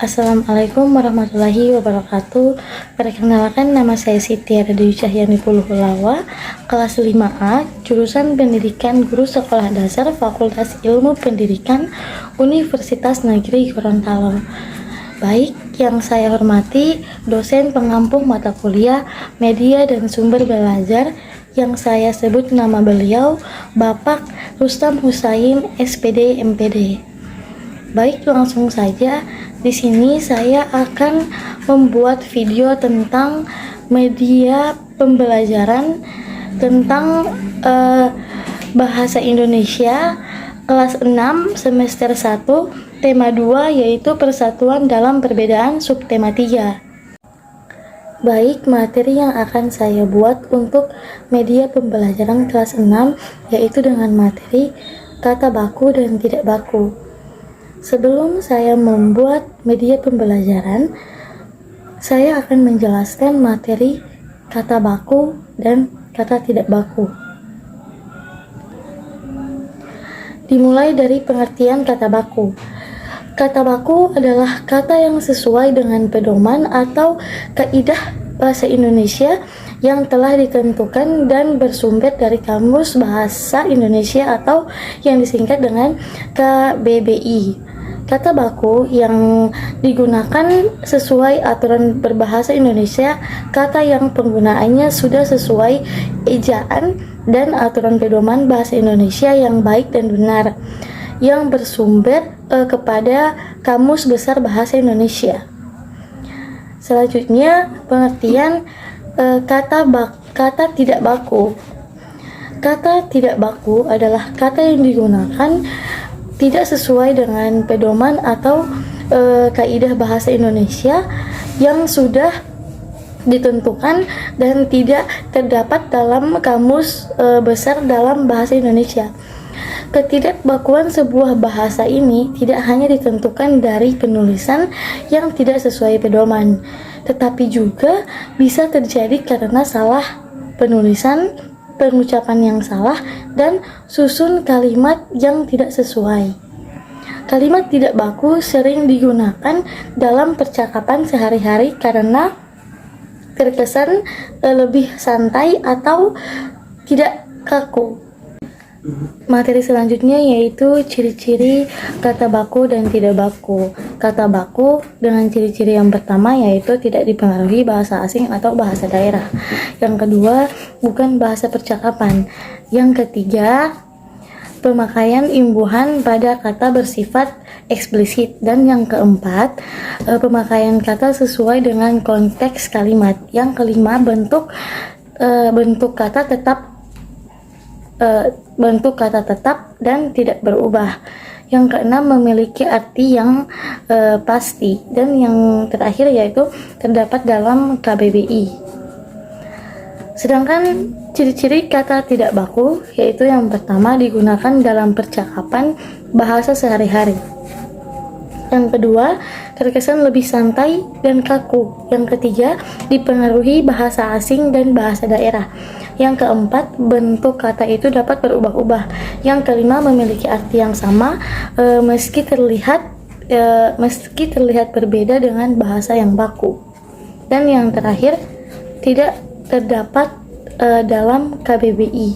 Assalamualaikum warahmatullahi wabarakatuh. Perkenalkan, nama saya Siti Radyu Cahyani Puluhulawa, kelas 5A, jurusan Pendidikan Guru Sekolah Dasar Fakultas Ilmu Pendidikan Universitas Negeri Gorontalo. Baik, yang saya hormati dosen pengampu mata kuliah Media dan Sumber Belajar, yang saya sebut nama beliau Bapak Rustam Husain, SPD MPD. Baik, langsung saja. Di sini saya akan membuat video tentang media pembelajaran tentang bahasa Indonesia kelas 6 semester 1 tema 2, yaitu persatuan dalam perbedaan, subtema 3. Baik, materi yang akan saya buat untuk media pembelajaran kelas 6 yaitu dengan materi kata baku dan tidak baku. Sebelum saya membuat media pembelajaran, saya akan menjelaskan materi kata baku dan kata tidak baku. Dimulai dari pengertian kata baku. Kata baku adalah kata yang sesuai dengan pedoman atau kaidah bahasa Indonesia yang telah ditentukan dan bersumber dari Kamus Bahasa Indonesia atau yang disingkat dengan KBBI. Kata baku yang digunakan sesuai aturan berbahasa Indonesia, kata yang penggunaannya sudah sesuai ejaan dan aturan pedoman bahasa Indonesia yang baik dan benar, yang bersumber kepada Kamus Besar Bahasa Indonesia. Selanjutnya, pengertian kata tidak baku. Kata tidak baku adalah kata yang digunakan tidak sesuai dengan pedoman atau kaidah bahasa Indonesia yang sudah ditentukan dan tidak terdapat dalam Kamus Besar dalam Bahasa Indonesia. Ketidakbakuan sebuah bahasa ini tidak hanya ditentukan dari penulisan yang tidak sesuai pedoman, tetapi juga bisa terjadi karena salah penulisan, pengucapan yang salah, dan susun kalimat yang tidak sesuai. Kalimat tidak baku sering digunakan dalam percakapan sehari-hari karena terkesan lebih santai atau tidak kaku. Materi selanjutnya yaitu ciri-ciri kata baku dan tidak baku. Kata baku dengan ciri-ciri yang pertama yaitu tidak dipengaruhi bahasa asing atau bahasa daerah. Yang kedua, bukan bahasa percakapan. Yang ketiga, pemakaian imbuhan pada kata bersifat eksplisit. Dan yang keempat, pemakaian kata sesuai dengan konteks kalimat. Yang kelima, bentuk kata tetap dan tidak berubah. Yang keenam, memiliki arti yang pasti. Dan yang terakhir yaitu terdapat dalam KBBI. Sedangkan ciri-ciri kata tidak baku yaitu yang pertama, digunakan dalam percakapan bahasa sehari-hari. Yang kedua, terkesan lebih santai dan kaku. Yang ketiga, dipengaruhi bahasa asing dan bahasa daerah. Yang keempat, bentuk kata itu dapat berubah-ubah. Yang kelima, memiliki arti yang sama meski terlihat berbeda dengan bahasa yang baku. Dan yang terakhir, tidak terdapat dalam KBBI.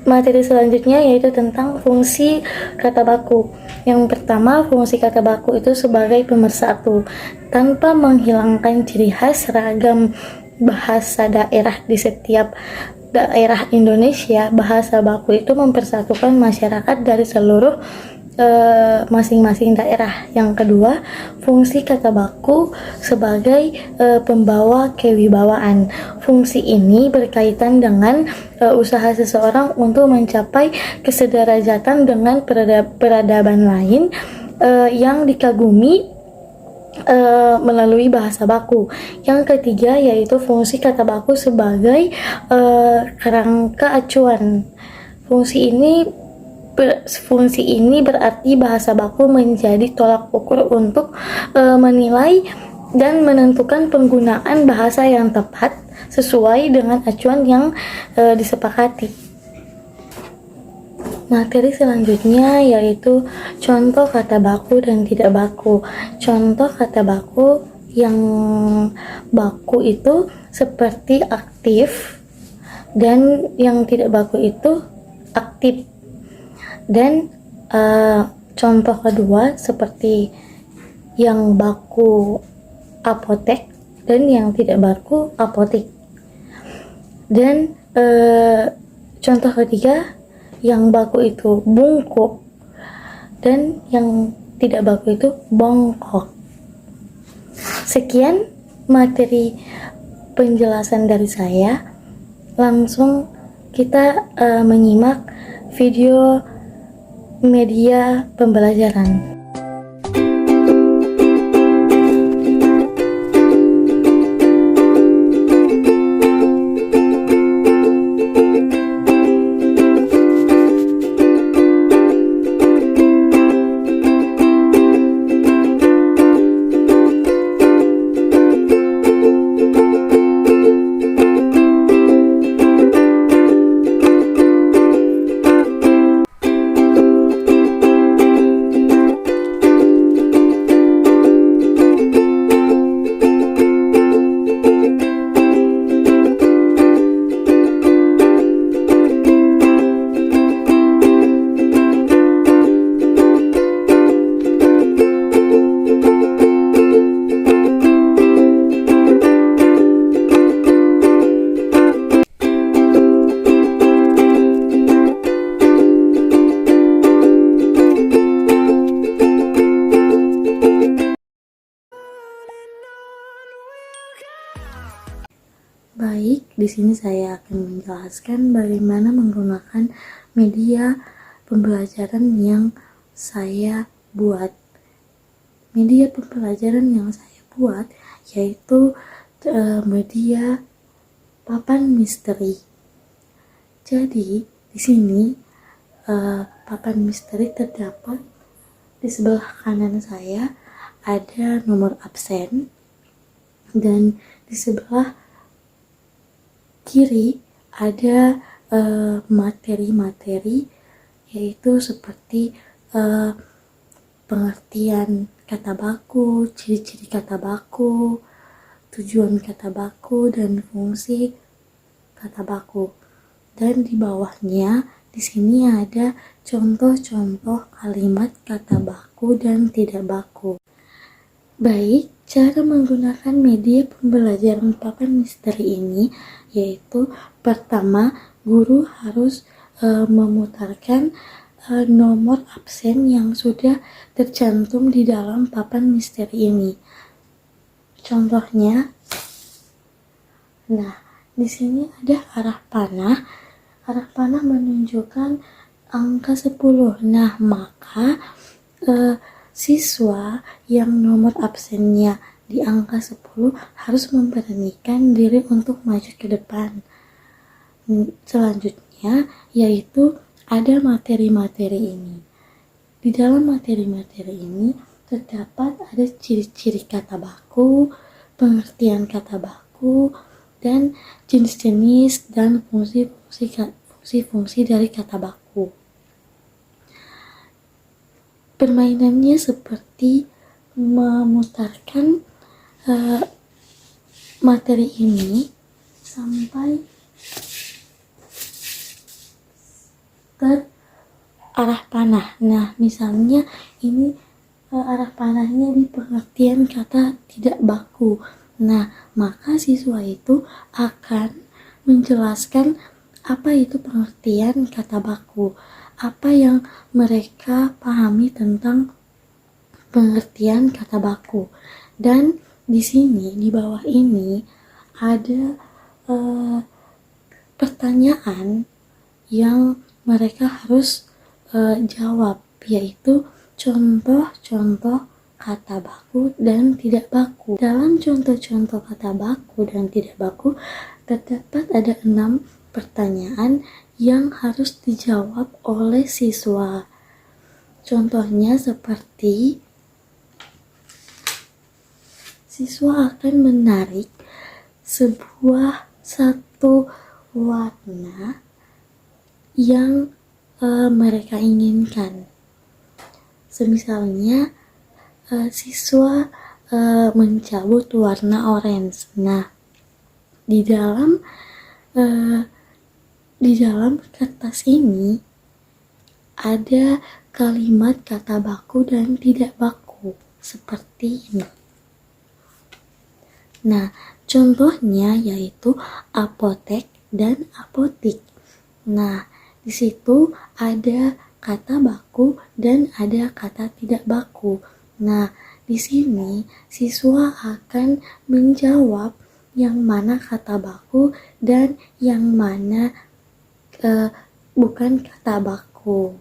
Materi selanjutnya yaitu tentang fungsi kata baku. Yang pertama, fungsi kata baku itu sebagai pemersatu. Tanpa menghilangkan ciri khas ragam bahasa daerah di setiap daerah Indonesia, bahasa baku itu mempersatukan masyarakat dari seluruh masing-masing daerah. Yang kedua, fungsi kata baku sebagai pembawa kewibawaan. Fungsi ini berkaitan dengan usaha seseorang untuk mencapai kesederajatan dengan peradaban lain yang dikagumi melalui bahasa baku. Yang ketiga yaitu fungsi kata baku sebagai kerangka acuan. Fungsi ini berarti bahasa baku menjadi tolak ukur untuk menilai dan menentukan penggunaan bahasa yang tepat sesuai dengan acuan yang disepakati. Materi selanjutnya yaitu contoh kata baku dan tidak baku. Contoh kata baku yang baku itu seperti aktif, dan yang tidak baku itu aktif. Dan contoh kedua seperti yang baku apotek dan yang tidak baku apotik. Dan contoh ketiga, yang baku itu bungkuk dan yang tidak baku itu bongkok. Sekian materi penjelasan dari saya. Langsung kita menyimak video media pembelajaran. Baik, di sini saya akan menjelaskan bagaimana menggunakan media pembelajaran yang saya buat. Media pembelajaran yang saya buat yaitu media papan misteri. Jadi, di sini papan misteri terdapat di sebelah kanan saya ada nomor absen, dan di sebelah kiri ada materi-materi, yaitu seperti pengertian kata baku, ciri-ciri kata baku, tujuan kata baku, dan fungsi kata baku. Dan di bawahnya di sini ada contoh-contoh kalimat kata baku dan tidak baku. Baik, cara menggunakan media pembelajaran papan misteri ini yaitu pertama, guru harus memutarkan nomor absen yang sudah tercantum di dalam papan misteri ini. Contohnya, nah di sini ada arah panah. Arah panah menunjukkan angka 10. Nah, maka siswa yang nomor absennya di angka 10 harus memberanikan diri untuk maju ke depan. Selanjutnya yaitu ada materi-materi ini. Di dalam materi-materi ini terdapat ada ciri-ciri kata baku, pengertian kata baku, dan jenis-jenis dan fungsi-fungsi dari kata baku. Permainannya seperti memutarkan materi ini sampai arah panah. Nah, misalnya ini arah panahnya di pengertian kata tidak baku. Nah, maka siswa itu akan menjelaskan apa itu pengertian kata baku, apa yang mereka pahami tentang pengertian kata baku. Dan di sini, di bawah ini ada pertanyaan yang mereka harus jawab, yaitu contoh-contoh kata baku dan tidak baku. Dalam contoh-contoh kata baku dan tidak baku terdapat ada 6 pertanyaan yang harus dijawab oleh siswa. Contohnya seperti siswa akan menarik satu warna yang mereka inginkan. Semisalnya siswa mencabut warna orange. Nah, di dalam kertas ini ada kalimat kata baku dan tidak baku seperti ini. Nah, contohnya yaitu apotek dan apotik. Nah, di situ ada kata baku dan ada kata tidak baku. Nah, di sini siswa akan menjawab yang mana kata baku dan yang mana bukan kata baku.